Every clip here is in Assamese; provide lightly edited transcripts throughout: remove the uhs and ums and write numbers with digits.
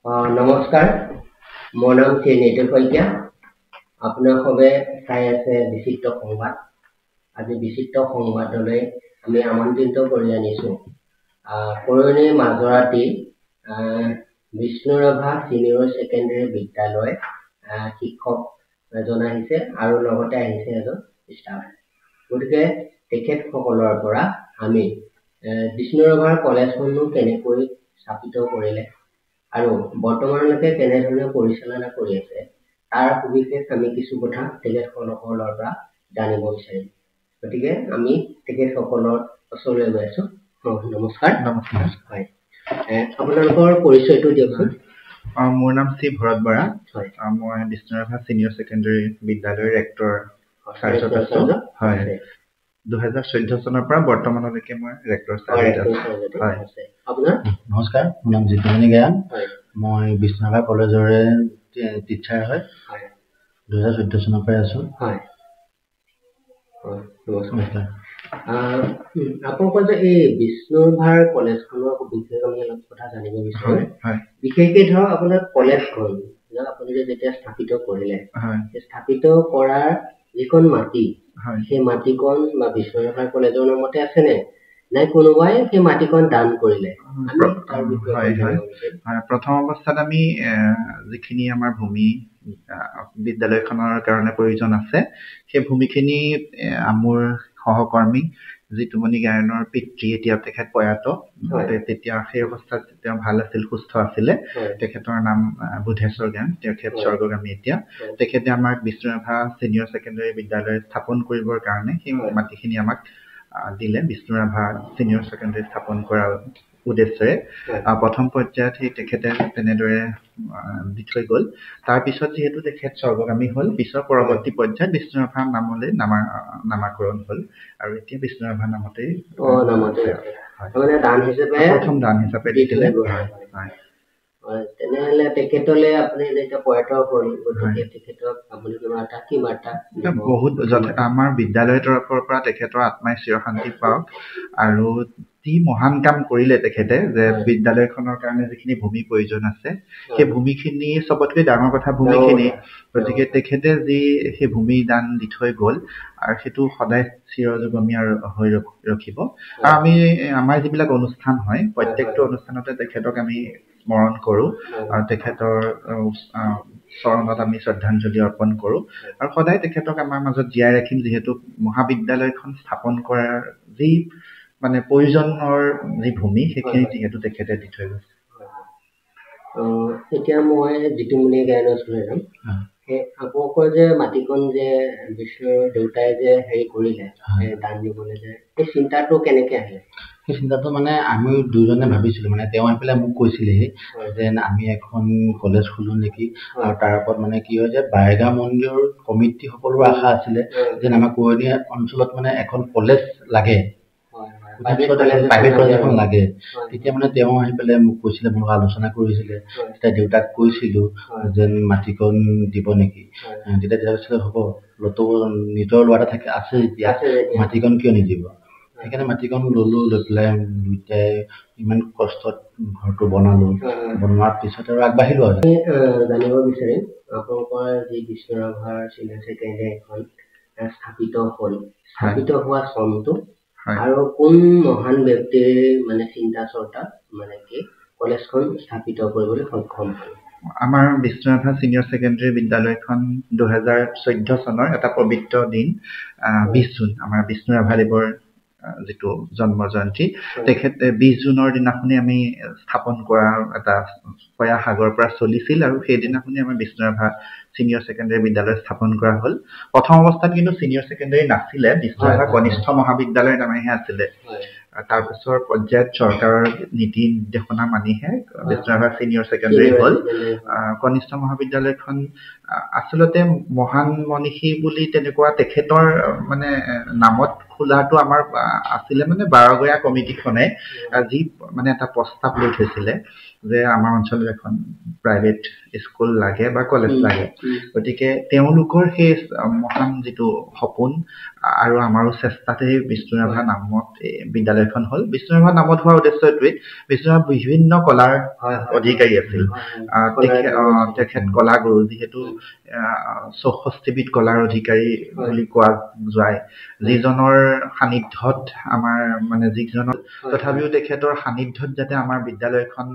নমস্কাৰ, মোৰ নাম শ্ৰী নিতুল শইকীয়া। আপোনালোকে চাই আছে বিচিত্ৰ সংবাদ। আজি বিচিত্ৰ সংবাদলৈ আমি আমন্ত্ৰিত কৰি আনিছোঁ পুৰণি মাজৰাতি বিষ্ণুৰাভা চিনিয়ৰ ছেকেণ্ডেৰী বিদ্যালয় শিক্ষক এজন আহিছে আৰু লগতে আহিছে এজন ষ্টাফ। গতিকে তেখেতসকলৰ পৰা আমি বিষ্ণুৰাভাৰ কলেজখনো কেনেকৈ স্থাপিত কৰিলে আৰু বৰ্তমানলৈকে কেনেধৰণে পৰিচালনা কৰি আছে তাৰ সবিশেষ আমি কিছু কথা তেখেতসকলৰ পৰা জানিব বিচাৰিম। গতিকে আমি তেখেতসকলৰ ওচৰলৈ গৈ আছো। নমস্কাৰ। নমস্কাৰ। হয়, আপোনালোকৰ পৰিচয়টো দিয়কচোন। মোৰ নাম শ্ৰী ভৰত বৰা। হয়, মই বিষ্ণুৰাভা চিনিয়ৰ ছেকেণ্ডেৰী বিদ্যালয়ৰ ৰেক্টৰ চাৰ্জত আছো। হয়, 2014 চনৰ পৰা বৰ্তমানলৈকে মই ৰেক্টৰ চাৰ্জত আছো। হয়, আপোনাৰ? নমস্কাৰ, মোৰ নাম জিতুমণি জ্ঞান। মই বিষ্ণুৰাভা কলেজৰে টিচাৰ হয়। 2014 চনৰ পৰা আছো। হয়, নমস্কাৰ। আপোনালোকৰ যে এই বিষ্ণুৰাভাৰ কলেজখনৰ বিশেষ আমি অলপ কথা জানিব বিচাৰো। বিশেষকৈ ধৰক আপোনাৰ কলেজখন আপুনি যেতিয়া স্থাপিত কৰিলে, স্থাপিত কৰাৰ যিখন মাটি, সেই মাটিকণ বা বিষ্ণুৰাভা কলেজৰ নামতে আছে নে নাই কোনোবাই সেই মাটিকণ দান কৰিলে? প্ৰথম অৱস্থাত আমি যিখিনি আমাৰ ভূমি বিদ্যালয়খনৰ কাৰণে প্ৰয়োজন আছে সেই ভূমিখিনি মোৰ সহকৰ্মী জিতুমণি গায়নৰ পিতৃ, এতিয়া তেখেত প্ৰয়াত। তেতিয়া সেই অৱস্থাত তেওঁ ভাল আছিল, সুস্থ আছিলে। তেখেতৰ নাম বুধেশ্বৰ জ্ঞান, তেখেত স্বৰ্গগামী এতিয়া। তেখেতে আমাক বিষ্ণুৰাভা চিনিয়ৰ ছেকেণ্ডেৰী বিদ্যালয় স্থাপন কৰিবৰ কাৰণে সেই মাটিখিনি আমাক দিলে, বিষ্ণুৰাভা চিনিয়ৰ ছেকেণ্ডেৰী স্থাপন কৰাৰ উদ্দেশ্যেৰে। প্ৰথম পৰ্যায়ত সেই তেখেতে তেনেদৰে দি থৈ গ'ল। তাৰপিছত যিহেতু তেখেত স্বৰ্গগামী হ'ল, পিছৰ পৰৱৰ্তী পৰ্যায়ত বিষ্ণুৰাভা নামলৈ নামাকৰণ হ'ল আৰু এতিয়া বিষ্ণুৰাভা নামতেই প্ৰথম দান হিচাপে দিছিলে। তেনেহলে তেখেতলে আপুনি যেতিয়া প্ৰয়াত হ'ল, গতিকে তেখেতক আপুনি কিবা এটা কি বাৰ্তা? বহুত আমাৰ বিদ্যালয়ৰ তৰফৰ পৰা তেখেতৰ আত্মাই চিৰশান্তি পাওক আৰু যি মহান কাম কৰিলে তেখেতে, যে বিদ্যালয়খনৰ কাৰণে যিখিনি ভূমি প্ৰয়োজন আছে সেই ভূমিখিনি চবতকৈ ডাঙৰ কথা ভূমিখিনি। গতিকে তেখেতে যি সেই ভূমি দান দি থৈ গ'ল আৰু সেইটো সদায় চিৰযুগমীয়া হৈ ৰখিব। আৰু আমি আমাৰ যিবিলাক অনুষ্ঠান হয়, প্ৰত্যেকটো অনুষ্ঠানতে তেখেতক আমি স্মৰণ কৰোঁ আৰু তেখেতৰ চৰণত আমি শ্ৰদ্ধাঞ্জলি অৰ্পণ কৰোঁ আৰু সদায় তেখেতক আমাৰ মাজত জীয়াই ৰাখিম, যিহেতু মহাবিদ্যালয়খন স্থাপন কৰাৰ যি মানে প্ৰয়োজনৰ যি ভূমি সেইখিনি যিহেতু তেখেতে দি থৈ গৈছে। এতিয়া মই জিতুমণি জ্ঞানৰ ওচৰলৈ যাম। আপোনালোকৰ যে মাটিকণ যে বিষ্ণুৰ দেউতাই যে হেৰি কৰিলে দান দিবলৈ, যে সেই চিন্তাটো কেনেকে আহিলে? সেই চিন্তাটো মানে আমি দুজনে ভাবিছিলো, মানে তেওঁ আহি পেলাই মোক কৈছিলেহি যে আমি এখন কলেজ খোলো নেকি। আৰু তাৰ ওপৰত মানে কি হয় যে বাইগা মন্দিৰৰ কমিটি সকলোৰে আশা আছিলে যে আমাৰ পুৰণি অঞ্চলত মানে এখন কলেজ লাগে, প্ৰাইভেট কলেজ এখন লাগে। তেতিয়া মানে তেওঁ আহি পেলাই মোক কৈছিলে, মোৰ আলোচনা কৰিছিলে। তেতিয়া দেউতাক কৈছিলো যে মাটিকণ দিব নেকি। তেতিয়া দেউতাক কৈছিলে হ'ব, নিজৰ ল'ৰা এটা থাকে আছে যেতিয়া মাটিকণ কিয় নিদিব। সেইকাৰণে মাটিকণ ললো, লৈ পেলাই দুইটাই ইমান কষ্টত ঘৰটো বনালো। বনোৱাৰ পিছত আৰু আগবাঢ়িলো। আৰু জানিব বিচাৰিম, আপোনালোকৰ যি বিষ্ণুৰাভাৰ চিনিয়ৰ ছেকেণ্ডেৰী এখন স্থাপিত হ'ল, স্থাপিত হোৱা চনটো আৰু কোন মহান ব্যক্তিৰ মানে চিন্তা চৰ্চাত মানে কি কলেজখন স্থাপিত কৰিবলৈ সক্ষম হ'ল? আমাৰ বিষ্ণুৰাভা চিনিয়ৰ ছেকেণ্ডেৰী বিদ্যালয়খন 2014 চনৰ এটা পবিত্ৰ দিন 20 জুন, আমাৰ বিষ্ণুৰাভাদেৱৰ যিটো জন্ম জয়ন্তী, তেখেতে 20 জুনৰ দিনাখনি আমি স্থাপন কৰা এটা প্ৰয়াস আগৰ পৰা চলিছিল আৰু সেইদিনাখনি আমাৰ বিষ্ণুৰাভা চিনিয়ৰ ছেকেণ্ডেৰী বিদ্যালয় স্থাপন কৰা হ'ল। প্ৰথম অৱস্থাত কিন্তু চিনিয়ৰ ছেকেণ্ডেৰী নাছিলে, বিষ্ণুৰাভা কনিষ্ঠ মহাবিদ্যালয়ৰ নামেহে আছিলে। তাৰপিছৰ পৰ্যায়ত চৰকাৰৰ নীতি নিৰ্দেশনা মানিহে বিষ্ণুৰাভা চিনিয়ৰ ছেকেণ্ডেৰী হ'ল। কনিষ্ঠ মহাবিদ্যালয়খন আচলতে মহান মনীষী বুলি তেনেকুৱা তেখেতৰ মানে নামত খোলাটো আমাৰ আছিলে মানে বাৰগৰীয়া কমিটিখনে যি মানে এটা প্ৰস্তাৱ লৈ থৈছিলে যে আমাৰ অঞ্চলত এখন প্ৰাইভেট স্কুল লাগে বা কলেজ লাগে গতিকে তেওঁলোকৰ সেই মহান যিটো সপোন আৰু আমাৰো চেষ্টাতে বিষ্ণুৰাভা নামত বিদ্যালয়খন হ'ল বিষ্ণুৰাভা নামত হোৱাৰ উদ্দেশ্য এইটোৱেই বিষ্ণুৰাভা বিভিন্ন কলাৰ অধিকাৰী আছিল তেখেত কলা গুৰু যিহেতু ৬৪বিধ কলাৰ অধিকাৰী বুলি কোৱা যায় যিজনৰ সান্নিধ্যত আমাৰ মানে যিজনৰ তথাপিও তেখেতৰ সান্নিধ্যত যাতে আমাৰ বিদ্যালয়খন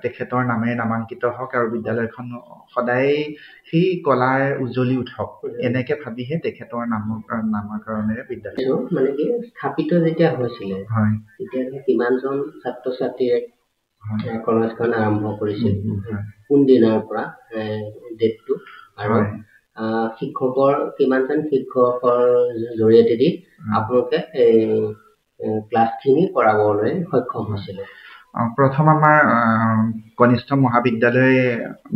তেখেতৰ নামেৰে নামাংকিত হওক আৰু বিদ্যালয়খন সদায় সেই কলাৰ উজ্জ্বলি উঠক এনেকে ভাবিহে তেখেতৰ নামকৰণেৰে বিদ্যালয় মানে কি স্থাপিত যেতিয়া হৈছিলে তেতিয়া কিমানজন ছাত্ৰ ছাত্ৰীয়ে কলেজখন আৰম্ভ কৰিছিল কোন দিনৰ পৰা ডেটটো আৰু শিক্ষকৰ কিমানজন শিক্ষকৰ জৰিয়তে দি আপোনালোকে ক্লাছখিনি কৰাবলৈ সক্ষম হৈছিলে প্ৰথম আমাৰ কনিষ্ঠ মহাবিদ্যালয়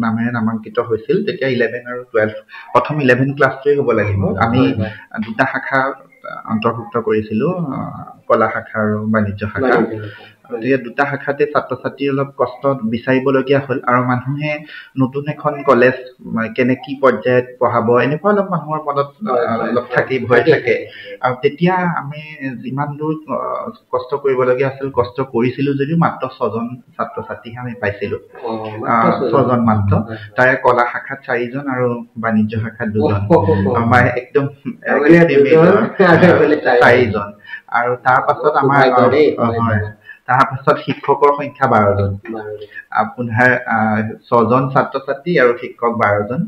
নামেৰে নামাংকিত হৈছিল তেতিয়া 11 আৰু 12 প্ৰথম 11 ক্লাছটোৱে হ'ব লাগিব আমি দুটা শাখা অন্তৰ্ভুক্ত কৰিছিলো কলা শাখা আৰু বাণিজ্য শাখা গতিকে দুটা শাখাতে ছাত্ৰ ছাত্ৰীৰ অলপ কষ্ট বিচাৰিবলগীয়া হ'ল আৰু মানুহে নতুন এখন কলেজ কি পৰ্যায়ত পঢ়াব এনেকুৱা অলপ মানুহৰ মনত অলপ থাকি ভয় থাকে আৰু তেতিয়া আমি যিমান দূৰ কষ্ট কৰিবলগীয়া আছিল কষ্ট কৰিছিলো যদিও মাত্ৰ 6জন ছাত্ৰ ছাত্ৰীহে আমি পাইছিলো 6জন মাত্ৰ তাৰে কলা শাখাত 4জন আৰু বাণিজ্য শাখাত 2জন আমাৰ একদম 4জন আৰু তাৰ পাছত আমাৰ তাৰপাছত শিক্ষকৰ সংখ্যা 12জন আপোনাৰ 6জন ছাত্ৰ ছাত্ৰী আৰু শিক্ষক 12জন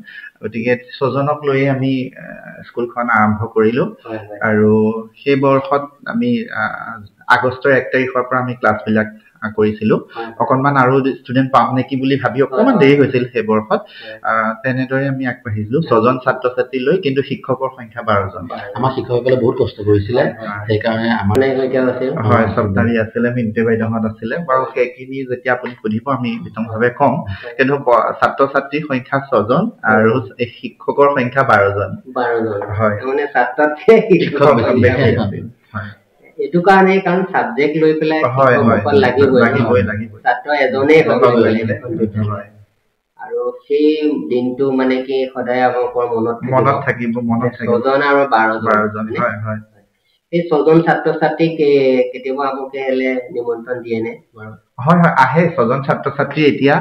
গতিকে 6জনক লৈ আমি স্কুলখন আৰম্ভ কৰিলো আৰু সেই বৰ্ষত আমি আগষ্টৰ 1 তাৰিখৰ পৰা আমি ক্লাছবিলাক কৰিছিলো অকনমান আৰু ষ্টুডেন্ট পাম নেকি বুলি ভাবি অকমান দেৰি হৈছিল সেই বৰ্ষত তেনেদৰে আমি আগবাঢ়িলো 6জন ছাত্ৰ ছাত্ৰী লৈ কিন্তু শিক্ষকৰ সংখ্যা 12জন আমাৰ শিক্ষকসকলে বহুত কষ্ট কৰিছিলে সেইকাৰণে আমাৰ হয় চবদাৰী আছিলে মিন্টে বাইদেউহঁত আছিলে বাৰু সেইখিনি যেতিয়া আপুনি সুধিব আমি বিতংভাৱে কম কিন্তু ছাত্ৰ ছাত্ৰীৰ সংখ্যা 6জন আৰু শিক্ষকৰ সংখ্যা 12জন হয় মানে ছাত্ৰ শিক্ষক হয় এটো কাৰণে কাৰণ সাবজেক্ট লৈ পেলাই শিক্ষকসকল লাগিবই ছাত্ৰ এজনেই হ'ব আৰু সেই দিনটো মানে কি সদায় আপোনালোকৰ মনত থাকিব 6জন আৰু 12জন হয় এই 6জন ছাত্ৰ ছাত্ৰীক কেতিয়াবা আপোনালোকে হেলে নিমন্ত্ৰণ দিয়ে নে হয় আহে 6জন ছাত্ৰ ছাত্ৰী এতিয়া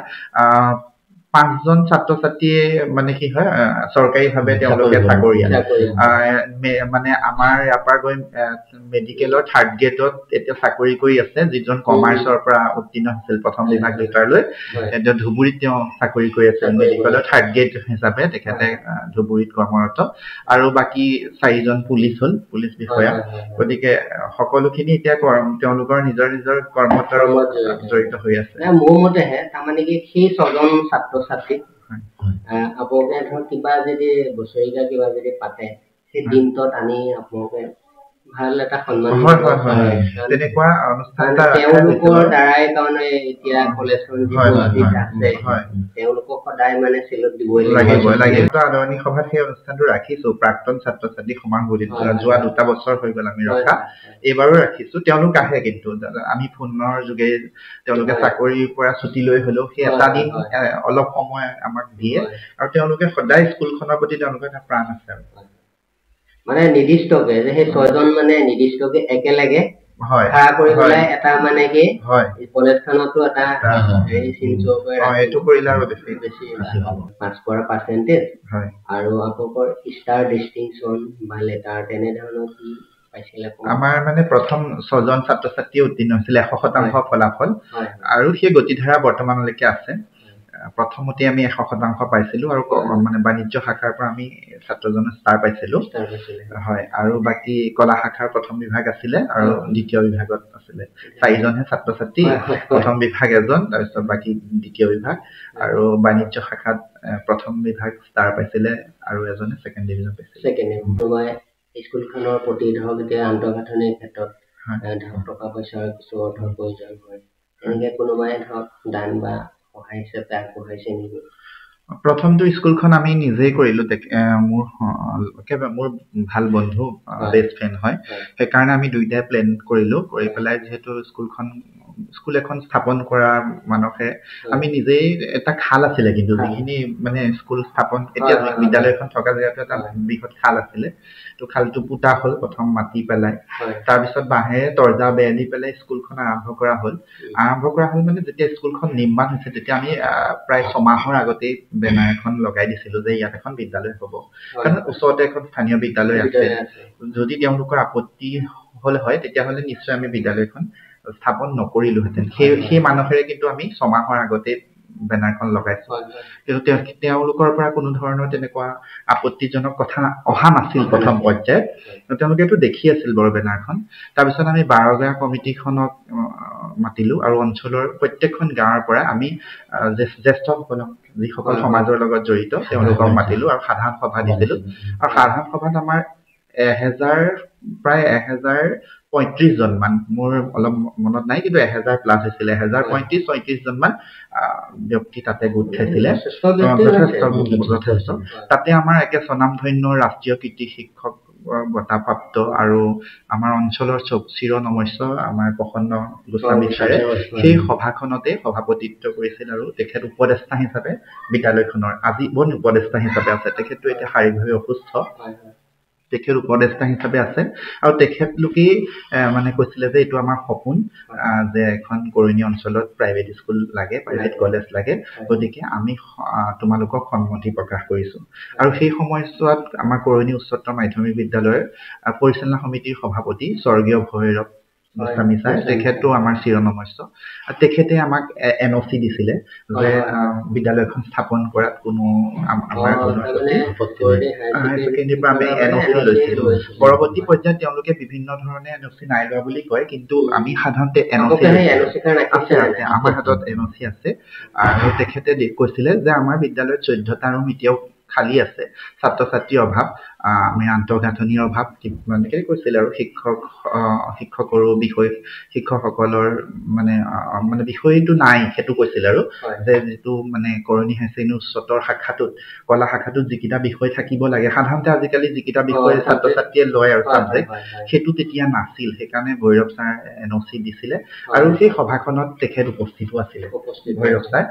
5জন ছাত্ৰ ছাত্ৰীয়ে মানে কি হয় চৰকাৰীভাৱে তেওঁলোকে চাকৰিয়াল মানে আমাৰ ইয়াৰ পৰা গৈ মেডিকেলৰ 3rd গ্ৰেডত এতিয়া চাকৰি কৰি আছে যিজন কমাৰ্চৰ পৰা উত্তীৰ্ণ হৈছিল প্ৰথম বিভাগ লেটাৰলৈ এতিয়া ধুবুৰীত তেওঁ চাকৰি কৰি আছে মেডিকেলৰ 3rd গ্ৰেড হিচাপে তেখেতে ধুবুৰীত কৰ্মৰত আৰু বাকি 4জন পুলিচ বিষয়া গতিকে সকলোখিনি এতিয়া তেওঁলোকৰ নিজৰ নিজৰ কৰ্মত জড়িত হৈ আছে মোৰ মতেহে তাৰমানে কি সেই 6জন ছাত্ৰ ছাত্ৰী আপোনালোকে ধৰক কিবা যদি বছৰীয়া কিবা যদি পাতে সেই দিনটোত আনি আপোনালোকে ভাল এটা সন্মান তেনেকুৱা অনুষ্ঠান তেওঁলোকৰ দ্বাৰাই কাৰণে এতিয়া কলেজখন আছে তেওঁলোকক সদায় মানে চেলুট দিবই লাগিব আদৰণি সভাত সেই অনুষ্ঠানটো ৰাখিছো প্ৰাক্তন ছাত্ৰ ছাত্ৰী সমাজ বুলি যোৱা 2টা বছৰ হৈ গ'ল আমি ৰখা এইবাৰো ৰাখিছো তেওঁলোক আহে কিন্তু আমি ফোনৰ যোগে তেওঁলোকে চাকৰিৰ পৰা ছুটি লৈ হলেও সেই এটা দিন অলপ সময় আমাক দিয়ে আৰু তেওঁলোকে সদায় স্কুলখনৰ প্ৰতি তেওঁলোকৰ এটা প্ৰাণ আছে মানে নিৰ্দিষ্টকে যে সেই 6জন মানে নিৰ্দিষ্টকে একেলগে খাৰা কৰি পেলাই এটা মানে কি কলেজখনতো এটা এইটো কৰিলে আৰু বেছি পাছ কৰা পাৰ্চেন্টেজ আৰু আপোনালোকৰ ষ্টাৰ ডিষ্টিংচন বা লেটাৰ তেনেধৰণৰ কি পাইছিলে আমাৰ মানে প্ৰথম 6জন ছাত্ৰ ছাত্ৰী উত্তীৰ্ণ হৈছিল 100% ফলাফল আৰু সেই গতিধাৰা বৰ্তমানলৈকে আছে প্ৰথমতে আমি 100% পাইছিলো আৰু মানে বাণিজ্য শাখাৰ পৰা আমি ছাত্ৰজনৰ ষ্টাৰ পাইছিলো হয় আৰু বাকি কলা শাখাৰ প্ৰথম বিভাগ আছিলে আৰু দ্বিতীয় বিভাগত আছিলে 4জনহে ছাত্ৰ ছাত্ৰী প্ৰথম বিভাগ এজন তাৰপিছত বাকি দ্বিতীয় বিভাগ আৰু বাণিজ্য শাখাত প্ৰথম বিভাগ ষ্টাৰ পাইছিলে আৰু এজনে সেকেন্ড ডিভিজন পাইছিলে স্কুলখনৰ প্ৰতি ধৰক এতিয়া আন্তঃগাঁথনিৰ ক্ষেত্ৰত ধৰক টকা পইচাৰ কিছু অৰ্থৰ প্ৰয়োজন হয় এনেকে কোনোবাই ধৰক দান বা সহায় হিচাপে আগবঢ়াইছে নেকি প্ৰথমটো স্কুলখন আমি নিজেই কৰিলো মোৰ মোৰ ভাল বন্ধু বেষ্ট ফ্ৰেণ্ড হয় সেইকাৰণে আমি দুইটাই প্লেন কৰিলো কৰি পেলাই যিহেতু স্কুল এখন স্থাপন কৰা মানসে আমি নিজেই এটা খাল আছিলে কিন্তু যিখিনি মানে স্কুল স্থাপন এতিয়া বিদ্যালয়খন থকা জেগাটো এটা বৃহৎ খাল আছিলে তো খালটো পুতা হ'ল প্ৰথম মাটি পেলাই তাৰপিছত বাঁহেৰে তৰ্জা বেৰ দি পেলাই স্কুলখন আৰম্ভ কৰা হ'ল মানে যেতিয়া স্কুলখন নিৰ্মাণ হৈছে তেতিয়া আমি প্ৰায় 6 মাহৰ আগতেই বেনাৰ এখন লগাই দিছিলো যে ইয়াত এখন বিদ্যালয় হ'ব কাৰণ ওচৰতে এখন স্থানীয় বিদ্যালয় আছে যদি তেওঁলোকৰ আপত্তি হলে হয় তেতিয়াহ'লে নিশ্চয় আমি বিদ্যালয়খন স্থাপন নকৰিলোহেঁতেন সেই মানসেৰে কিন্তু আমি 6 মাহৰ আগতে বেনাৰখন লগাইছো কিন্তু তেওঁলোকৰ পৰা কোনো ধৰণৰ তেনেকুৱা আপত্তিজনক কথা অহা নাছিল প্ৰথম পৰ্যায়ত তেওঁলোকেতো দেখি আছিল বাৰু বেনাৰখন তাৰপিছত আমি 12 গাঁও কমিটিখনক মাতিলো আৰু অঞ্চলৰ প্ৰত্যেকখন গাঁৱৰ পৰা আমি জ্যেষ্ঠসকলক যিসকল সমাজৰ লগত জড়িত তেওঁলোকক মাতিলো আৰু সাধাৰণ সভা দিছিলো আৰু সাধাৰণ সভাত আমাৰ প্ৰায় 1035 জন মান মোৰ অলপ মনত নাই কিন্তু 1000 প্লাস হৈছিলে 1035-36 জন মান ব্যক্তি তাতে গোট খাইছিলে যথেষ্ট তাতে আমাৰ একে স্বনামধন্য ৰাষ্ট্ৰীয় কৃতি শিক্ষক বঁটাপ্ৰাপ্ত আৰু আমাৰ অঞ্চলৰ চিৰনমস্য আমাৰ প্ৰসন্ন গোস্বামী ছাৰে সেই সভাখনতে সভাপতিত্ব কৰিছিল আৰু তেখেত উপদেষ্টা হিচাপে বিদ্যালয়খনৰ আজীৱন উপদেষ্টা হিচাপে আছে তেখেতটো এতিয়া শাৰীৰিকভাৱে অসুস্থ তেখেত উপদেষ্টা হিচাপে আছে আৰু তেখেতলোকেই মানে কৈছিলে যে এইটো আমাৰ সপোন যে এখন কৰণী অঞ্চলত প্ৰাইভেট স্কুল লাগে প্ৰাইভেট কলেজ লাগে গতিকে আমি তোমালোকক সন্মতি প্ৰকাশ কৰিছো আৰু সেই সময়ছোৱাত আমাৰ কৰণী উচ্চতৰ মাধ্যমিক বিদ্যালয়ৰ পৰিচালনা সমিতিৰ সভাপতি স্বৰ্গীয় ভৈৰৱ গোস্বামী ছাৰ তেখেতটো আমাৰ চিৰনমস্য তেখেতে আমাক এনঅচি দিছিলে যে বিদ্যালয়খন স্থাপন কৰাত কোনো আমাৰ পৰৱৰ্তী পৰ্যায়ত তেওঁলোকে বিভিন্ন ধৰণে এনঅচি নাই লোৱা বুলি কয় কিন্তু আমি সাধাৰণতে এনঅচি আছে আমাৰ হাতত এনঅচি আছে আৰু তেখেতে কৈছিলে যে আমাৰ বিদ্যালয়ত 14টা ৰুম এতিয়াও খালী আছে ছাত্ৰ ছাত্ৰীৰ অভাৱ আমি আন্তঃগাঁথনিৰ অভাৱ মানে কৈছিলে আৰু শিক্ষকৰো বিষয় শিক্ষকসকলৰ মানে বিষয়টো নাই সেইটো কৈছিল আৰু যে যিটো মানে কৰণী হায়াৰ ছেকেণ্ডাৰী উচ্চতৰ শাখাটোত কলা শাখাটোত যিকেইটা বিষয় থাকিব লাগে সাধাৰণতে আজিকালি যিকেইটা বিষয় ছাত্ৰ ছাত্ৰীয়ে লয় আৰু ছাবজেক্ট সেইটো তেতিয়া নাছিল সেইকাৰণে ভৈৰৱ ছাৰ এনঅচি দিছিলে আৰু সেই সভাখনত তেখেত উপস্থিতো আছিলে ভৈৰৱ ছাৰ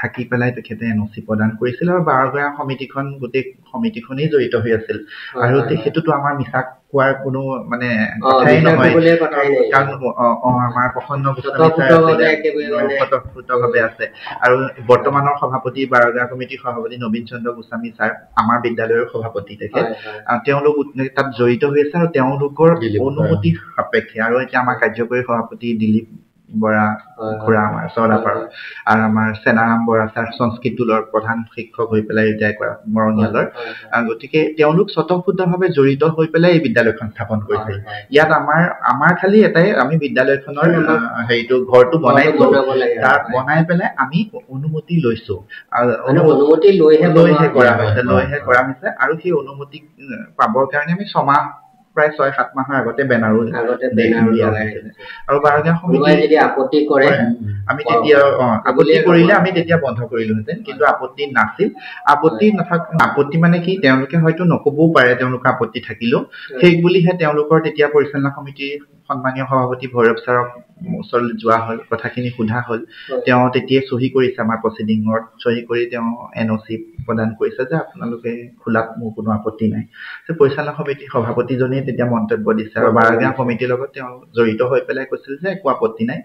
থাকি পেলাই তেখেতে এনঅচি প্ৰদান কৰিছিল আৰু 12 গাঁও সমিতিখন গোটেই সমিতিখনেই জড়িত হৈ আছিল আৰু সেইটোতো আমাৰ মিছা কোৱাৰ কোনো মানে কথাই নহয় কাৰণ আমাৰ প্ৰসন্ন গোস্বামী আছে আৰু বৰ্তমানৰ সভাপতি 12 গাঁও কমিটিৰ সভাপতি নবীন চন্দ্ৰ গোস্বামী ছাৰ আমাৰ বিদ্যালয়ৰ সভাপতি তেখেত তেওঁলোক তাত জড়িত হৈ আছে আৰু তেওঁলোকৰ অনুমতি সাপেক্ষে আৰু এতিয়া আমাৰ কাৰ্যকৰী সভাপতি দিলীপ বৰা খুৰা আমাৰ চৰাপাৰ আৰু আমাৰ সেনাৰাম বৰা ছাৰ সংস্কৃত টোলৰ প্ৰধান শিক্ষক হৈ পেলাই ৰিটায়াৰ কৰা মৰণিয়ালৰ গতিকে তেওঁলোক স্বতঃস্ফূৰ্তভাৱে জড়িত হৈ পেলাই এই বিদ্যালয়খন স্থাপন কৰিছিল ইয়াত আমাৰ খালি এটাই আমি বিদ্যালয়খনৰ হেৰিটো ঘৰটো বনাইছো তাত বনাই পেলাই আমি অনুমতি লৈছো অনুমতি লৈহে কৰা হৈছে আৰু সেই অনুমতি পাবৰ কাৰণে আমি 6 মাহ প্ৰায় 6-7 মাহৰ আগতে বেনাৰো আৰু 12 গাঁও সমিতি যদি আপত্তি কৰে আমি তেতিয়া আপত্তি কৰিলে আমি তেতিয়া বন্ধ কৰিলোহেঁতেন কিন্তু আপত্তি নাছিল আপত্তি মানে কি তেওঁলোকে হয়তো নকবও পাৰে তেওঁলোকৰ আপত্তি থাকিলেও সেই বুলিহে তেওঁলোকৰ তেতিয়া পৰিচালনা সমিতিৰ সন্মানীয় সভাপতি ভৈৰৱ ছাৰক ওচৰলৈ যোৱা হ'ল কথাখিনি সোধা হ'ল তেওঁ তেতিয়াই চহী কৰিছে আমাৰ প্ৰচিডিঙত চহী কৰি তেওঁ এনঅচি প্ৰদান কৰিছে যে আপোনালোকে খোলাত মোৰ কোনো আপত্তি নাই পৰিচালনা সমিতিৰ সভাপতিজনে তেতিয়া মন্তব্য দিছে আৰু 12 গাঁও কমিটিৰ লগত তেওঁ জড়িত হৈ পেলাই কৈছিল যে একো আপত্তি নাই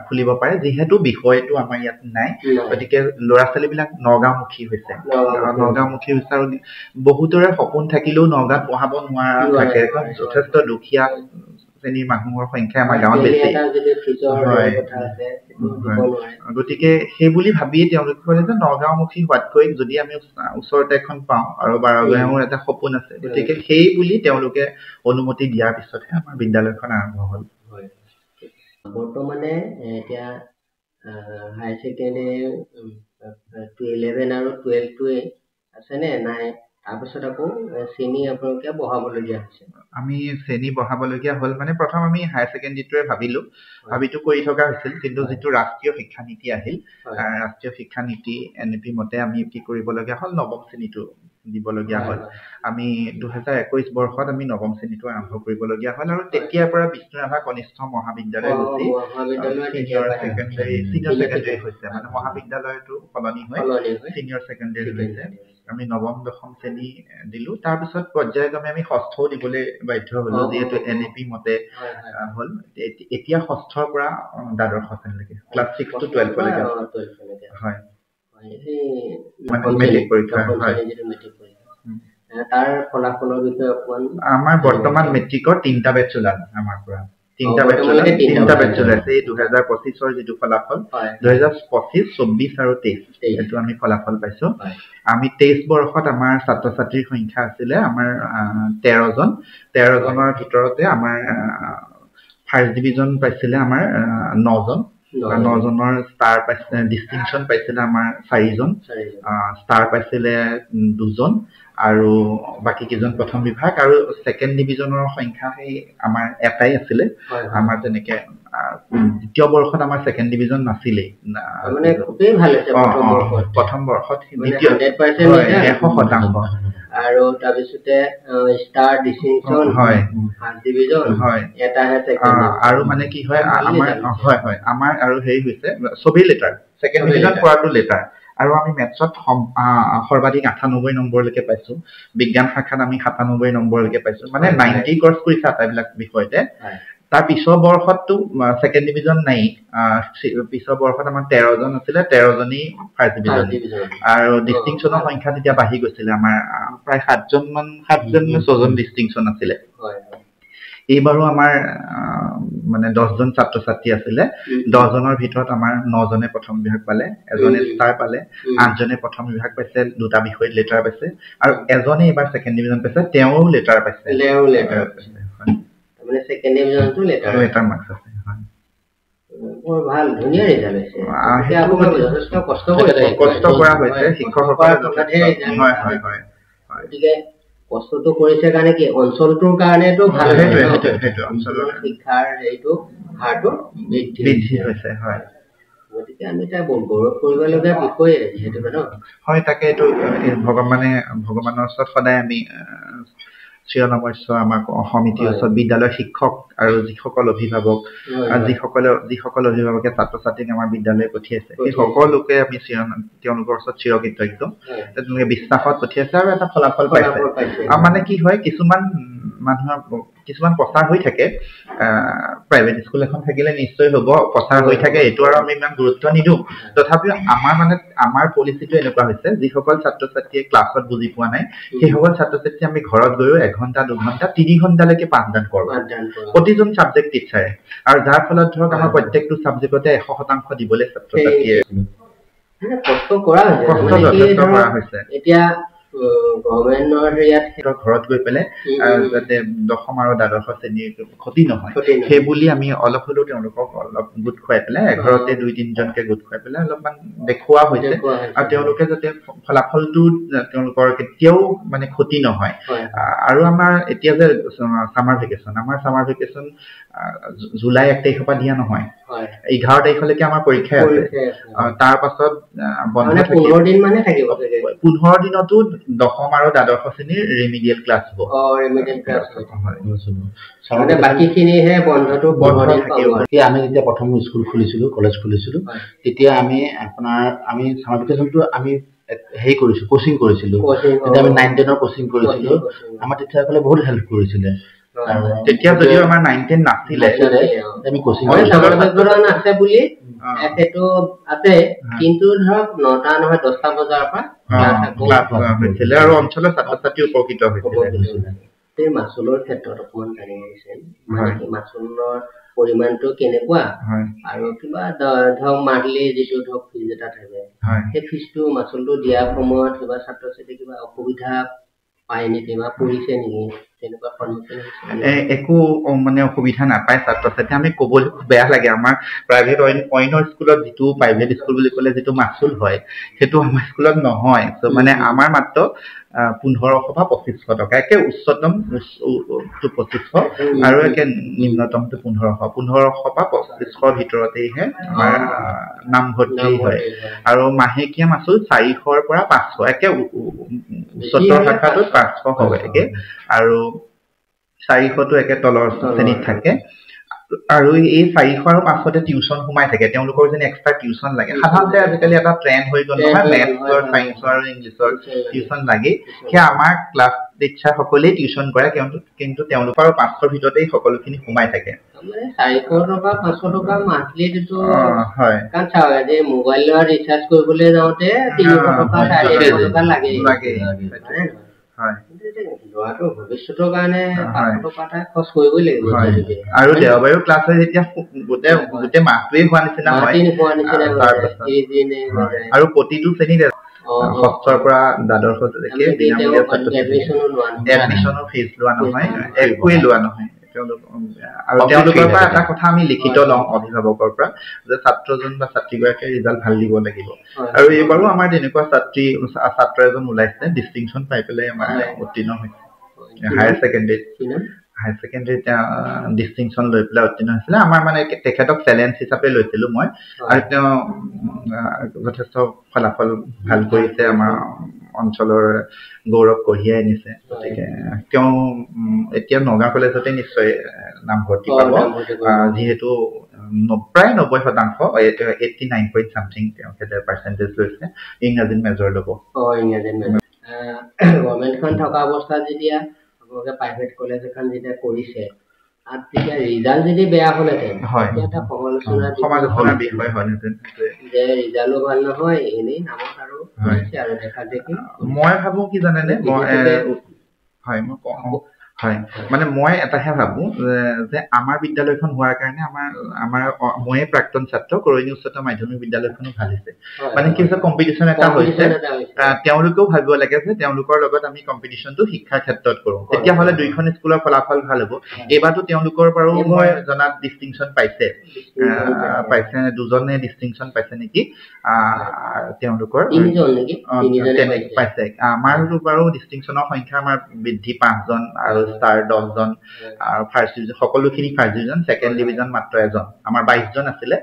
খুলিব পাৰে যিহেতু বিষয়টো আমাৰ ইয়াত নাই গতিকে ল'ৰা ছোৱালীবিলাক নগাঁওমুখী হৈছে আৰু বহুতৰে সপোন থাকিলেও নগাঁৱত পঢ়াব নোৱাৰা থাকে যথেষ্ট দুখীয়া শ্ৰেণীৰ মানুহৰ সংখ্যা আমাৰ গাঁৱত বেছি গতিকে সেই বুলি ভাবিয়ে তেওঁলোকে ক'লে যে নগাঁওমুখী হোৱাতকৈ যদি আমি ওচৰতে এখন পাওঁ আৰু 12 গাঁৱৰ এটা সপোন আছে গতিকে সেই বুলি তেওঁলোকে অনুমতি দিয়াৰ পিছতহে আমাৰ বিদ্যালয়খন আৰম্ভ হ'ল বৰ্তমানে এতিয়া হায়াৰ ছেকেণ্ডাৰী 11 আৰু 12 টোৱে আছে নে নাই তাৰপিছত আকৌ শ্ৰেণী আপোনালোকে বঢ়াবলগীয়া হৈছে আমি শ্ৰেণী বঢ়াবলগীয়া হ'ল মানে প্ৰথম আমি হায়াৰ ছেকেণ্ডেৰীটোৱে ভাবিটো কৰি থকা হৈছিল কিন্তু যিটো ৰাষ্ট্ৰীয় শিক্ষা নীতি আহিল ৰাষ্ট্ৰীয় শিক্ষা নীতি NEP মতে আমি কি কৰিবলগীয়া হ'ল নৱম শ্ৰেণীটো দিবলগীয়া হ'ল আমি 2021 বৰ্ষত আমি নৱম শ্ৰেণীটো আৰম্ভ কৰিবলগীয়া হ'ল আৰু তেতিয়াৰ পৰা বিষ্ণুৰাভা কনিষ্ঠ মহাবিদ্যালয় গুচি চিনিয়ৰ ছেকেণ্ডেৰী হৈছে মানে মহাবিদ্যালয়টো সলনি হৈ চিনিয়ৰ ছেকেণ্ডেৰী হৈছে আমি নৱম দশম শ্ৰেণী দিলো তাৰ পিছত পৰ্যায়ক্ৰমে আমি ষষ্ঠও দিবলৈ বাধ্য হলো যেহেতু NEP মতে হ'ল এতিয়া ষষ্ঠৰ পৰা দ্বাদশ শ্ৰেণীলৈকে ক্লাছ 6 to 12 লৈকে হয় মেট্ৰিক পৰীক্ষা হয় তাৰ ফলাফলৰ বিষয়ে অকমান আমাৰ বৰ্তমান মেট্ৰিকৰ 3টা বেটচ ওলাল আমাৰ পৰা 3টা বেটচ ওলাইছে 2025ৰ যিটো ফলাফল 2025 24 আৰু 23 এটো আমি ফলাফল পাইছো আমি 23 বৰ্ষত আমাৰ ছাত্ৰ ছাত্ৰীৰ সংখ্যা আছিল আমাৰ 13 জনৰ ভিতৰতে আমাৰ ফাৰ্ষ্ট ডিভিজন পাইছিলে আমাৰ 9 জন 9 জনৰ ষ্টাৰ পাইছিলে ডিস্টিংশন পাইছিলে আমাৰ 4 জন ষ্টাৰ পাইছিলে 2 জন আৰু বাকি কিজন প্ৰথম বিভাগ আৰু সেকেন্ড ডিভিজনৰ সংখ্যা সেই আমাৰ এটাই আছিল আমাৰ তেনেকে দ্বিতীয় বৰ্ষত আমাৰ সেকেন্ড ডিভিজন নাছিলে মানে খুবেই ভাল হৈছে প্ৰথম বৰ্ষত 100% আৰু তাৰপিছতে ষ্টাৰ ডিস্টিংশন হয় ফাৰ্ষ্ট ডিভিজন হয় এটা হে সেকেন্ড আৰু মানে কি হয় আমাৰ আমাৰ আৰু হেৰি হৈছে সবেই লেটাৰ সেকেন্ড ডিভিজন কৰাটো লেটাৰ আৰু আমি মেথছত সৰ্বাধিক 98 নম্বৰলৈকে পাইছো বিজ্ঞান শাখাত আমি 97 নম্বৰলৈকে পাইছো মানে 90 কোৰ্স কৰিছে আটাইবিলাক বিষয়তে তাৰ পিছৰ বৰ্ষতটো সেকেন্ড ডিভিজন নাই পিছৰ বৰ্ষত আমাৰ 13 জন আছিল 13 জনী ফাৰ্ষ্ট ডিভিজন আৰু ডিস্টিংশনৰ সংখ্যা তেতিয়া বাঢ়ি গৈছিল আমাৰ প্ৰায় 7 জন নে 6 জন ডিস্টিংশন আছিল এইবাৰো আমাৰ মানে 10 জন ছাত্ৰ ছাত্ৰী আছিল 10 জনৰ ভিতৰত আমাৰ 9 জনে প্ৰথম বিভাগ পালে এজনে ষ্টাৰ পালে 8 জনে প্ৰথম বিভাগ পাইছে দুটা বিষয়ত লেটাৰ পাইছে আৰু এজনে এবাৰ সেকেন্ড ডিভিজন পাইছে তেওঁ লেটাৰ পাইছে মানে সেকেন্ড ডিভিজনটো লেটাৰ মাৰ্কস আছে হয় বৰ ভাল ধুনীয়া ৰিজাল্ট হৈছে আপোনালোকে যথেষ্ট কষ্ট কৰা হৈছে শিক্ষকসকলে হয় গতিকে কষ্টটো কৰিছে কাৰণে কি অঞ্চলটোৰ কাৰণেটো ভাল সেইটো অঞ্চলৰ শিক্ষাৰ এইটো হাৰটো বৃদ্ধি হৈছে হয় গতিকে আমি এটা গৌৰৱ কৰিবলগীয়া বিষয় যিহেতু হয় তাকে এইটো ভগৱানৰ ওচৰত সদায় আমি চিৰনমস্য আমাক সমিতিৰ ওচৰত বিদ্যালয় শিক্ষক আৰু যিসকল অভিভাৱক যিসকল অভিভাৱকে ছাত্ৰ ছাত্ৰীক আমাৰ বিদ্যালয়ে পঠিয়াইছে সেই সকলোকে আমি তেওঁলোকৰ ওচৰত চিৰকৃতজ্ঞ তেওঁলোকে বিশ্বাসত পঠিয়াইছে আৰু এটা ফলাফল পাইছে মানে কি হয় কিছুমান প্ৰচাৰ হৈ থাকে প্ৰাইভেট স্কুল এখন থাকিলে নিশ্চয় হ'ব প্ৰচাৰ হৈ থাকে এটো আৰু আমি ইমান গুৰুত্ব নিদো তথাপিও আমাৰ পলিচিটো এনেকুৱা হৈছে যিসকল ছাত্ৰ ছাত্ৰীয়ে ক্লাছত বুজি পোৱা নাই সেইসকল ছাত্ৰ ছাত্ৰী আমি ঘৰত গৈও 1 ঘণ্টা 2 ঘণ্টা 3 ঘণ্টালৈকে পাঠদান কৰো প্ৰতিজন সাবজেক্ট টিচাৰে আৰু যাৰ ফলত ধৰক আমাৰ প্ৰত্যেকটো সাবজেক্টতে 100% দিবলৈ ছাত্ৰ ছাত্ৰীয়ে কষ্ট কৰা হৈছে এতিয়া গভৰ্ণমেন্টৰ ইয়াত ঘৰত গৈ পেলে যাতে দশম আৰু দ্বাদশ শ্ৰেণীৰ ক্ষতি নহয় সেই বুলি আমি অলপ হলেও তেওঁলোকক অলপ গোট খুৱাই পেলাই ঘৰতে 2-3 জনকে গোট খুৱাই পেলাই অলপমান দেখুৱা হৈছে আৰু তেওঁলোকে যাতে ফলাফলটো তেওঁলোকৰ কেতিয়াও মানে ক্ষতি নহয় আৰু আমাৰ এতিয়া যে সামাৰ ভেকেশন জুলাই 1 তাৰিখৰ পৰা দিয়া নহয় 11 তাৰিখলৈকে আমাৰ পৰীক্ষা আছে তাৰ পাছত বন্ধ থাকিব 15 দিন মানে থাকিব 15 দিনতো দশম আৰু দ্বাদশ শ্ৰেণীৰ ৰিমিডিয়েল ক্লাছ হ'ব মানে বাকিখিনিহে বন্ধটো থাকিব আমি যেতিয়া প্ৰথম স্কুল খুলিছিলো কলেজ খুলিছিলো তেতিয়া আমি সামাৰ ভেকেশনটো আমি হেই কৰিছো কোচিং কৰিছিলো তেতিয়া আমি 9-10 ৰ কোচিং কৰিছিলো আমাৰ টিচাৰসকলে বহুত হেল্প কৰিছিলে তেতিয়া যদিও আমাৰ 9-10 নাছিলে আমি কোচিং আছে বুলি সেইটো আছে কিন্তু ধৰক 9টা নহয় 10টা বজাৰ পৰা ক্লাছ হৈছিলে আৰু অঞ্চলৰ ছাত্ৰ ছাত্ৰী উপকৃত হৈছিলে এই মাছুলৰ ক্ষেত্ৰত অকমান জানিব বিচাৰিম মানে মাছুলৰ পৰিমাণটো কেনেকুৱা আৰু কিবা ধৰক মান্থলি যিটো ধৰক ফিজ এটা থাকে সেই ফিজটো মাছুলটো দিয়াৰ সময়ত কিবা ছাত্ৰ ছাত্ৰী কিবা অসুবিধা পায় নেকি বা পৰিছে নেকি তেনেকুৱা সন্মুখীন হৈছে একো মানে অসুবিধা নাপায় ছাত্ৰ ছাত্ৰী আমি ক'বলৈ বেয়া লাগে আমাৰ প্ৰাইভেট অন্য স্কুলত যিটো প্ৰাইভেট স্কুল বুলি ক'লে যিটো মাচুল হয় সেইটো আমাৰ স্কুলত নহয় মানে আমাৰ মাত্ৰ 1500 বা 2500 টকা একে উচ্চতম 2500 আৰু একে নিম্নতমটো 1500 বা 2500 ভিতৰতেইহে আমাৰ নামভৰ্তি হয় আৰু মাহেকীয়া মাচুল 400ৰ পৰা 500 একে উচ্চতৰ শাখাটোত 500 হয় একে আৰু 400টো একে তলৰ শ্ৰেণীত থাকে আৰু এই 400 আৰু 500তে টিউচন সোমাই থাকে তেওঁলোকৰ যেন এক্সট্ৰা টিউচন লাগে সাধাৰণতে আজিকালি এটা ট্ৰেন্ড হৈ গ'ল নহয় মেথছৰ সায়েন্সৰ আৰু ইংলিছৰ টিউচন লাগে সেয়া আমাৰ ক্লাছ টিচাৰ সকলেই টিউচন কৰে কিন্তু তেওঁলোকৰ 500ৰ ভিতৰতেই সকলোখিনি সোমাই থাকে মানে 400 টকা 500 টকা মান্থলি দিটো হয় কাৰণ চাওক যে মোবাইলৰ ৰিচাৰ্জ কৰিবলৈ যাওঁতে 300 টকা 400 টকা লাগে হয় লোৱাটো ভৱিষ্যতৰ কাৰণে 500 টকা এটা খৰচ কৰিবই লাগিব আৰু দেওবাৰে ক্লাছ হয় যেতিয়া গোটেই মাহটোৱেই হোৱা নিচিনা হয় আৰু প্ৰতিটো শ্ৰেণীত ষষ্ঠৰ পৰা দ্বাদশলৈকে বিনামূলীয়া এডমিশ্যনৰ ফিজ লোৱা নহয় একোৱেই লোৱা নহয় আৰু তেওঁলোকৰ পৰা এটা কথা আমি লিখিত লওঁ অভিভাৱকৰ পৰা যে ছাত্ৰজন বা ছাত্ৰীগৰাকীয়ে ৰিজাল্ট ভাল দিব লাগিব আৰু এইবাৰো আমাৰ তেনেকুৱা ছাত্ৰ এজন ওলাইছে ডিষ্টিংশ্যন পাই পেলাই আমাৰ উত্তীৰ্ণ হৈছে হায়াৰ ছেকেণ্ডেৰীত ডিষ্টিংশ্যন লৈ পেলাই উত্তীৰ্ণ হৈছিলে আমাৰ মানে তেখেতক চেলেঞ্জ হিচাপে লৈছিলো মই আৰু তেওঁ যথেষ্ট ফলাফল ভাল কৰিছে আমাৰ অঞ্চলৰ গৌৰৱ কঢ়িয়াই আনিছে গতিকে তেওঁ এতিয়া নগাঁও কলেজতে নিশ্চয় নামভৰ্তি পাব যিহেতু প্ৰায় 90% 89 something তেখেতে পাৰ্চেণ্টেজ লৈছে ইংৰাজীত মেজৰ ল'ব গভৰ্ণমেণ্টখন থকা অৱস্থাত যেতিয়া আপোনালোকে প্ৰাইভেট কলেজ এখন যেতিয়া কৰিছে তাত তেতিয়া ৰিজাল্ট যদি বেয়া হ'লহেঁতেন এটা সমালোচনাৰ বিষয় হ'লহেঁতেন যে ৰিজাল্টো ভাল নহয় এনেই নামত আৰু আৰু দেখা দেখি মই ভাবোঁ কি জানেনে হয় মানে মই এটাহে ভাবোঁ যে আমাৰ বিদ্যালয়খন হোৱাৰ কাৰণে আমাৰ ময়ে প্ৰাক্তন ছাত্ৰ কৰৈণী উচ্চতৰ মাধ্যমিক বিদ্যালয়খনো ভাল হৈছে মানে কি হৈছে কম্পিটিশ্যন এটা হৈছে তেওঁলোকেও ভাবিব লাগে যে তেওঁলোকৰ লগত আমি কম্পিটিশ্যনটো শিক্ষাৰ ক্ষেত্ৰত কৰোঁ তেতিয়াহ'লে দুইখন স্কুলৰ ফলাফল ভাল হ'ব এইবাৰতো তেওঁলোকৰ পৰাও মই জনাত ডিষ্টিংশ্যন পাইছে দুজনে ডিষ্টিংশ্যন পাইছে নেকি তেওঁলোকৰ পাইছে আমাৰো বাৰু ডিষ্টিংশ্যনৰ সংখ্যা আমাৰ বৃদ্ধি 5জন আৰু ষ্টাৰ 10জন আৰু ফাৰ্ষ্ট ডিভিজন সকলোখিনি ফাৰ্ষ্ট ডিভিজন ছেকেণ্ড ডিভিজন মাত্ৰ এজন আমাৰ 22জন আছিলে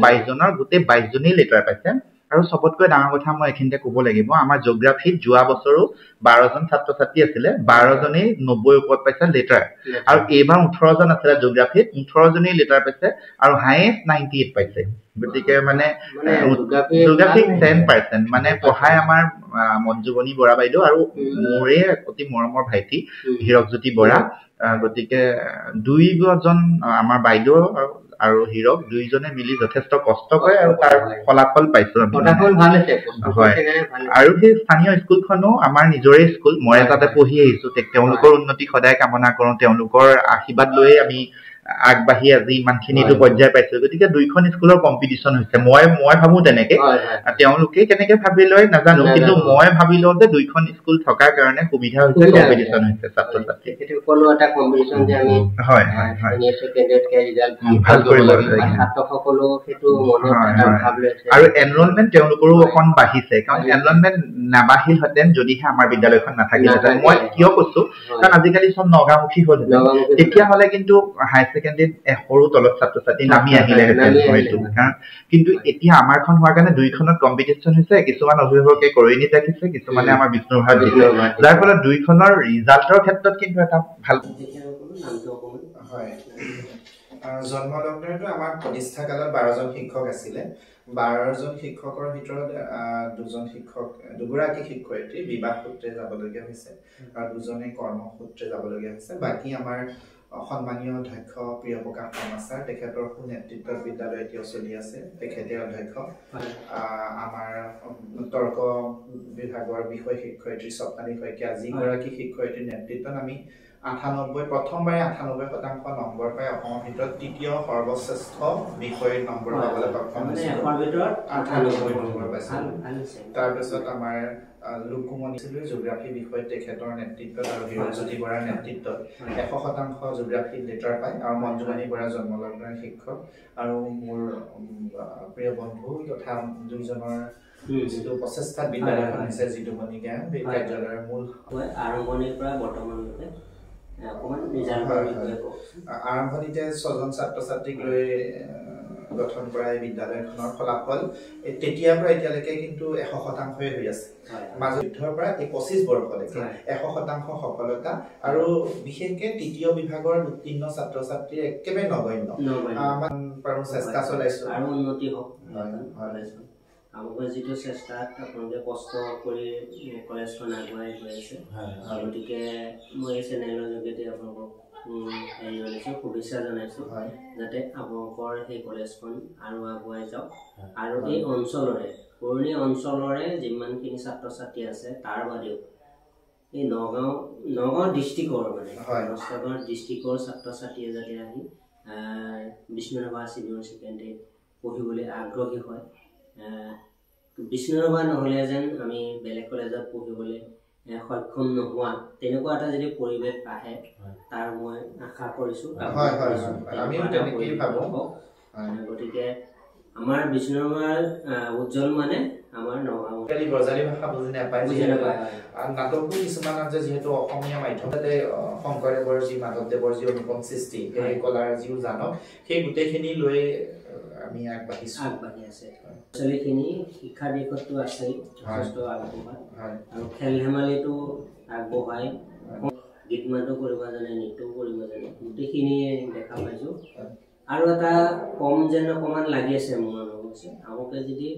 22জনৰ গোটেই 22জনেই লেটাৰ পাইছে আৰু সবতকৈ ডাঙৰ কথা মই এখিনিতে ক'ব লাগিব আমাৰ জিঅ'গ্ৰাফিত যোৱা বছৰো 12জন ছাত্ৰ ছাত্ৰী আছিলে 12জনেই 90 ওপৰত পাইছে লেটাৰ আৰু এইবাৰ 18জন আছিলে জিঅ'গ্ৰাফিত 18জনেই লেটাৰ পাইছে আৰু হাইয়েষ্ট 98 পাইছে গতিকে মানে জিঅ'গ্ৰাফিক 10% মানে পঢ়াই আমাৰ মঞ্জুবনী বৰা বাইদেউ আৰু মোৰে অতি মৰমৰ ভাইটি হীৰকজ্যোতি বৰা গতিকে দুইজন আমাৰ বাইদেউ আৰু হীৰক দুইজনে মিলি যথেষ্ট কষ্ট কৰে আৰু তাৰ ফলাফল পাইছো হয় আৰু সেই স্থানীয় স্কুলখনো আমাৰ নিজৰে স্কুল মই তাতে পঢ়ি আহিছো তেওঁলোকৰ উন্নতি সদায় কামনা কৰোঁ তেওঁলোকৰ আশীৰ্বাদ লৈয়ে আমি আগবাঢ়ি আজি ইমানখিনিটো পৰ্যায় পাইছো গতিকে দুইখন স্কুলৰ কম্পিটিশ্যন হৈছে মই ভাবোঁ তেনেকে তেওঁলোকে কেনেকে ভাবি লয় নাজানো কিন্তু মই ভাবি লওঁ যে দুইখন স্কুল থকাৰ কাৰণে সুবিধা হৈছে কম্পিটিশ্যন হৈছে ছাত্ৰ ছাত্ৰী কোনো এটা কম্পিটিশ্যন যে আমি হয় ভাল কৰিব লাগে ছাত্ৰসকলো সেইটো মনত ভাৱ লৈছে আৰু এনৰলমেণ্ট তেওঁলোকৰো অকণ বাঢ়িছে কাৰণ এনৰলমেণ্ট নাবাঢ়িলহেঁতেন যদিহে আমাৰ বিদ্যালয়খন নাথাকিলহেঁতেন মই কিয় কৈছো কাৰণ আজিকালি চব নগাঁওমুখী হ'ল তেতিয়াহ'লে কিন্তু হাই ছেকেণ্ডেৰীত সৰু তলত ছাত্ৰ ছাত্ৰী নামি আহিলেহেঁতেন হয়তো কিন্তু এতিয়া আমাৰখন হোৱাৰ কাৰণে দুইখনত কম্পিটিশ্যন হৈছে কিছুমান অভিভাৱকে কৰৈণীত ৰাখিছে কিছুমানে আমাৰ বিষ্ণুভাৰত দিছে যাৰ ফলত দুইখনৰ ৰিজাল্টৰ ক্ষেত্ৰত কিন্তু এটা ভাল হয় জন্মলগ্নতো আমাৰ প্ৰতিষ্ঠা কালত 12জন শিক্ষক আছিলে 12জন শিক্ষকৰ ভিতৰত দুগৰাকী শিক্ষয়িত্ৰী বিবাহ সূত্ৰে যাবলগীয়া হৈছে আৰু দুজনে কৰ্মসূত্ৰে যাবলগীয়া হৈছে বাকী আমাৰ সন্মানীয় অধ্যক্ষ প্ৰিয় প্ৰকাশ কৰ্মাচাৰ তেখেতৰ সুনেতৃত্বত বিদ্যালয় এতিয়াও চলি আছে তেখেতে অধ্যক্ষ আমাৰ তৰ্ক বিভাগৰ বিষয় শিক্ষয়িত্ৰী স্বপ্নালী শইকীয়া যিগৰাকী শিক্ষয়িত্ৰীৰ নেতৃত্বত আমি প্ৰথমবাৰে 98% নম্বৰ পাই অসমৰ ভিতৰত তৃতীয় সৰ্বশ্ৰেষ্ঠ বিষয়ৰ নম্বৰ পাবলৈ সক্ষম হৈছিল 98 নম্বৰ পাইছিল তাৰপিছত আমাৰ লুকুমণি জিঅ'গ্ৰাফি বিষয়ত তেখেতৰ নেতৃত্বত আৰু হিৰজ্যোতি বৰাৰ নেতৃত্বত 100% জিঅ'গ্ৰাফি লেটাৰ পায় আৰু মঞ্জুমণি বৰা জন্মলগ্নৰ শিক্ষক আৰু মোৰ প্ৰিয় বন্ধু তথা দুইজনৰ যিটো প্ৰচেষ্টাত বিদ্যালয়খন হৈছে জিতুমণি গাঁও এই কাৰ্যালয়ৰ মূল আৰম্ভণিৰ পৰা বৰ্তমানলৈকে আৰম্ভণিতে 6জন ছাত্ৰ ছাত্ৰীক লৈ গঠন কৰা এই বিদ্যালয়খনৰ ফলাফল তেতিয়াৰ পৰা এতিয়ালৈকে কিন্তু 100% হৈ আছে মাজৰ পৰা এই 25 বৰ্ষলৈকে 100% সফলতা আৰু বিশেষকৈ তৃতীয় বিভাগৰ উত্তীৰ্ণ ছাত্ৰ ছাত্ৰীৰ একেবাৰে নগণ্য আমাৰ পাৰো চেষ্টা চলাইছো আৰু উন্নতি হওক আমাৰ যিটো চেষ্টাত আপোনালোকে কষ্ট কৰি কলেজখন আগুৱাই গৈ আছে গতিকে মই এই চেনেলৰ যোগেদি আপোনালোকক শুভেচ্ছা জনাইছোঁ যাতে আপোনালোকৰ সেই কলেজখন আৰু আগুৱাই যাওক আৰু এই অঞ্চলৰে পুৰণি অঞ্চলৰে যিমানখিনি ছাত্ৰ ছাত্ৰী আছে তাৰ বাদেও এই নগাঁও ডিষ্ট্ৰিক্টৰ মানে নগাঁও ডিষ্ট্ৰিক্টৰ ছাত্ৰ ছাত্ৰীয়ে যাতে আহি বিষ্ণুৰাভা ছিনিয়ৰ ছেকেণ্ডেৰীত পঢ়িবলৈ আগ্ৰহী হয় বিষ্ণুৰাভা নহ'লে যেন আমি বেলেগ কলেজত পঢ়িবলৈ সক্ষম নোহোৱা তেনেকুৱা এটা যদি পৰিৱেশ আহে তাৰ মই আশা কৰিছোঁ গতিকে আমাৰ বিষ্ণুৰাভাৰ উজ্জ্বল মানে আমাৰ নগাঁও বজালী ভাষা বুজি নাপায় নাটকো কিছুমান আছে যিহেতু অসমীয়া মাধ্যমতে শংকৰদেৱৰ যি মাধৱদেৱৰ যি অনুপম সৃষ্টি সেই কলাৰ যিও জানক সেই গোটেইখিনি লৈ আমি আগবাঢ়ি আছে ছোৱালীখিনি শিক্ষাৰ দিশতো আছেই যথেষ্ট আগবঢ়া আৰু খেল ধেমালিটো আগবঢ়াই গীত মাতো কৰিব জানে নৃত্যও কৰিব জানে গোটেইখিনিয়ে দেখা পাইছোঁ আৰু এটা কম যেন অকণমান লাগি আছে মোৰ অনুভৱ হৈছে আগতে যদি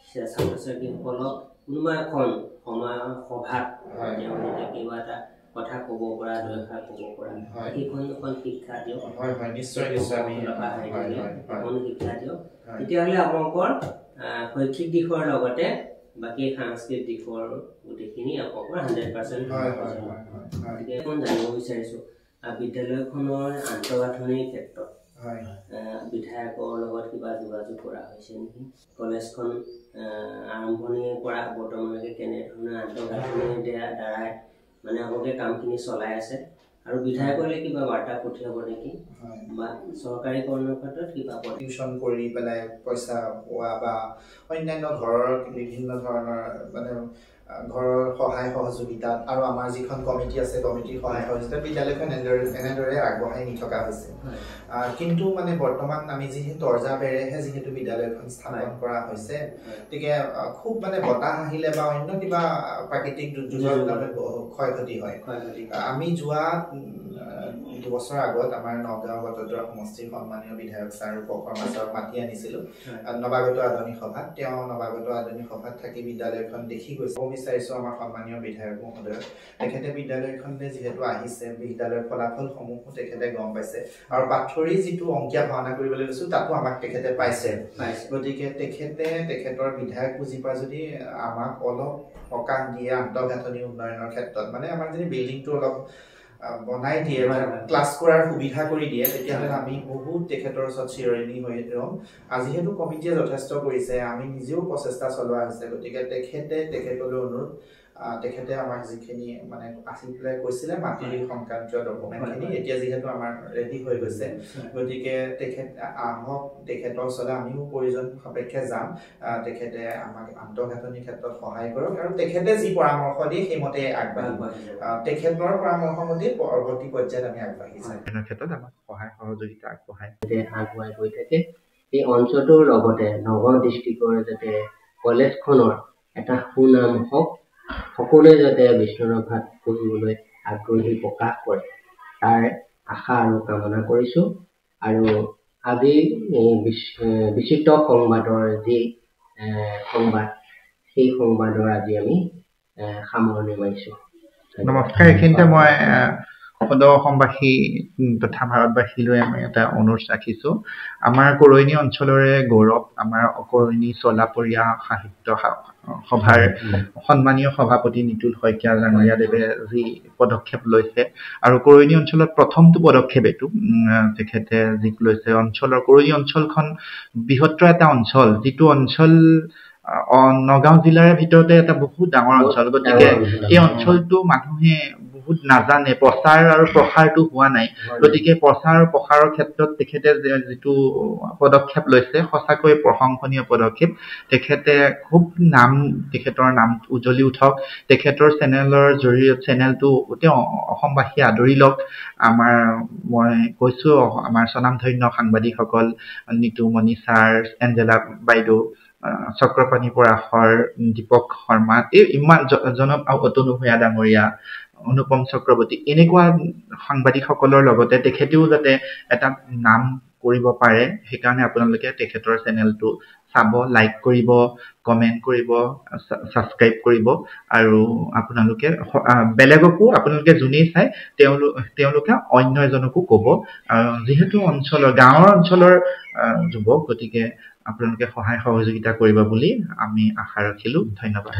ছাত্ৰ ছাত্ৰীসকলক কোনোবা এখন সভাত তেওঁলোকে কিবা এটা কথা ক'ব পৰা দুষাৰ ক'ব পৰা সেইখন শিক্ষা দিয়ক নিশ্চয় শিক্ষা দিয়ক তেতিয়াহ'লে আপোনালোকৰ শৈক্ষিক দিশৰ লগতে বাকী সাংস্কৃতিক দিশৰ গোটেইখিনি আপোনালোকৰ 100% গতিকে এখন জানিব বিচাৰিছোঁ বিদ্যালয়খনৰ আন্তঃগাঁথনিৰ ক্ষেত্ৰত বিধায়কৰ লগত কিবা যোগাযোগ কৰা হৈছে নেকি কলেজখন আৰম্ভণিৰ পৰা বৰ্তমানলৈকে কেনেধৰণৰ আন্তঃগাঁথনিৰ দ্বাৰাই মানে আপোনালোকে কামখিনি চলাই আছে আৰু বিধায়কলৈ কিবা বাৰ্তা পঠিয়াব নেকি বা চৰকাৰী কৰ্মৰ ক্ষেত্ৰত কিবা টিউচন কৰি পেলাই পইচা পোৱা বা অন্যান্য ঘৰৰ বিভিন্ন ধৰণৰ মানে ঘৰৰ সহায় সহযোগিতাত আৰু আমাৰ যিখন কমিটি আছে কমিটিৰ সহায় সহযোগিতাত বিদ্যালয়খন এনেদৰে আগবঢ়াই নি থকা হৈছে কিন্তু মানে বৰ্তমান আমি যিহেতু তৰ্জাবেৰেহে যিহেতু বিদ্যালয়খন স্থাপন কৰা হৈছে গতিকে খুব মানে বতাহ আহিলে বা অন্য কিবা প্ৰাকৃতিক দুৰ্যোগৰ ক্ষয়ক্ষতি হয় আমি যোৱা 2 বছৰ আগত আমাৰ নগাঁও বটদ্ৰৱা সমষ্টিৰ সন্মানীয় বিধায়ক ছাৰ প্ৰকৰ্মা ছাৰক মাতি আনিছিলোঁ নৱাগত আদৰণি সভাত তেওঁ নৱাগত আদৰণি সভাত থাকি বিদ্যালয়খন দেখি গৈছে বিচাৰিছোঁ আমাৰ সন্মানীয় বিধায়ক মহোদয় তেখেতে বিদ্যালয়খনলৈ যিহেতু আহিছে বিদ্যালয়ৰ ফলাফলসমূহো তেখেতে গম পাইছে আৰু পাথৰী যিটো অংকীয়া ভাওনা কৰিবলৈ লৈছোঁ তাতো আমাক তেখেতে পাইছে গতিকে তেখেতৰ বিধায়ক বুজি পাই যদি আমাক অলপ সকাহ দিয়ে আন্তঃগাঁথনি উন্নয়নৰ ক্ষেত্ৰত মানে আমাৰ যদি বিল্ডিংটো অলপ বনাই দিয়ে ক্লাছ কৰাৰ সুবিধা কৰি দিয়ে তেতিয়াহ'লে আমি বহুত তেখেতৰ ওচৰত চিৰণি হৈ ৰম যিহেতু কমিটিয়ে যথেষ্ট কৰিছে আমি নিজেও প্ৰচেষ্টা চলোৱা হৈছে গতিকে তেখেতলৈ অনুৰোধ তেখেতে আমাক যিখিনি মানে আছিল পেলাই কৈছিলে মাটিৰ সংক্ৰান্তীয় ডকুমেণ্টখিনি এতিয়া যিহেতু আমাৰ ৰেডি হৈ গৈছে গতিকে তেখেত আহক তেখেতৰ ওচৰলৈ আমিও প্ৰয়োজন সাপেক্ষে যাম তেখেতে আমাক আন্তঃগাঁথনিৰ ক্ষেত্ৰত সহায় কৰক আৰু তেখেতে যি পৰামৰ্শ দিয়ে সেইমতে আগবাঢ়িব তেখেতৰ পৰামৰ্শ মতে পৰৱৰ্তী পৰ্যায়ত আমি আগবাঢ়ি যাম ক্ষেত্ৰত আমাক সহায় সহযোগিতা আগুৱাই গৈ থাকে এই অঞ্চলটোৰ লগতে নগাঁও ডিষ্ট্ৰিক্টৰ যাতে কলেজখনৰ এটা সুনাম হওক সকলোৱে যাতে বিষ্ণুৰাভাত পঢ়িবলৈ আগ্ৰহী প্ৰকাশ কৰে তাৰ আশা আৰু কামনা কৰিছোঁ আৰু আজি বিচিত্ৰ সংবাদৰ যি সংবাদ সেই সংবাদৰ আজি আমি সামৰণি মাৰিছোঁ নমস্কাৰ এইখিনিতে মই সদৌ অসমবাসী তথা ভাৰতবাসীলৈ আমি এটা অনুৰোধ ৰাখিছোঁ। আমাৰ কৰৈনী অঞ্চলৰে গৌৰৱ, আমাৰ কৰৈনী চলাপৰীয়া সাহিত্য সভাৰ সন্মানীয় সভাপতি নিতুল শইকীয়া ডাঙৰীয়াদেৱে যি পদক্ষেপ লৈছে, আৰু কৰৈনী অঞ্চলত প্ৰথমটো পদক্ষেপ এইটো তেখেতে যি লৈছে। অঞ্চলৰ কৰৈনী অঞ্চলখন বৃহত্তৰ এটা অঞ্চল, যিটো অঞ্চল নগাঁও জিলাৰ ভিতৰতে এটা বহুত ডাঙৰ অঞ্চল। গতিকে এই অঞ্চলটো মানুহে বহুত নাজানে, প্ৰচাৰ আৰু প্ৰসাৰটো হোৱা নাই। গতিকে প্ৰচাৰ আৰু প্ৰসাৰৰ ক্ষেত্ৰত তেখেতে যিটো পদক্ষেপ লৈছে সঁচাকৈ প্ৰশংসনীয় পদক্ষেপ। তেখেতে খুব তেখেতৰ নাম উজ্বলি উঠক। তেখেতৰ চেনেলটো গোটেই অসমবাসীয়ে আদৰি লওক। মই কৈছো আমাৰ স্বনামধন্য সাংবাদিকসকল নিতুমণি ছাৰ, এঞ্জেলা বাইদেউ, চক্ৰপাণী পৰাশৰ, দীপক শৰ্মা, এই ইমান অতনু ভূঞা ডাঙৰীয়া, অনুপম চক্ৰৱৰ্তী, এনেকুৱা সাংবাদিকসকলৰ লগতে তেখেতেও যাতে এটা নাম কৰিব পাৰে, সেইকাৰণে আপোনালোকে তেখেতৰ চেনেলটো চাব, লাইক কৰিব, কমেণ্ট কৰিব, ছাবস্ক্ৰাইব কৰিব, আৰু আপোনালোকে বেলেগকো আপোনালোকে যোনেই চাই তেওঁলোকে অন্য এজনকো ক'ব। যিহেতু গাঁৱৰ অঞ্চলৰ যুৱক, গতিকে আপোনালোকে সহায় সহযোগিতা কৰিব বুলি আমি আশা ৰাখিলোঁ। ধন্যবাদ।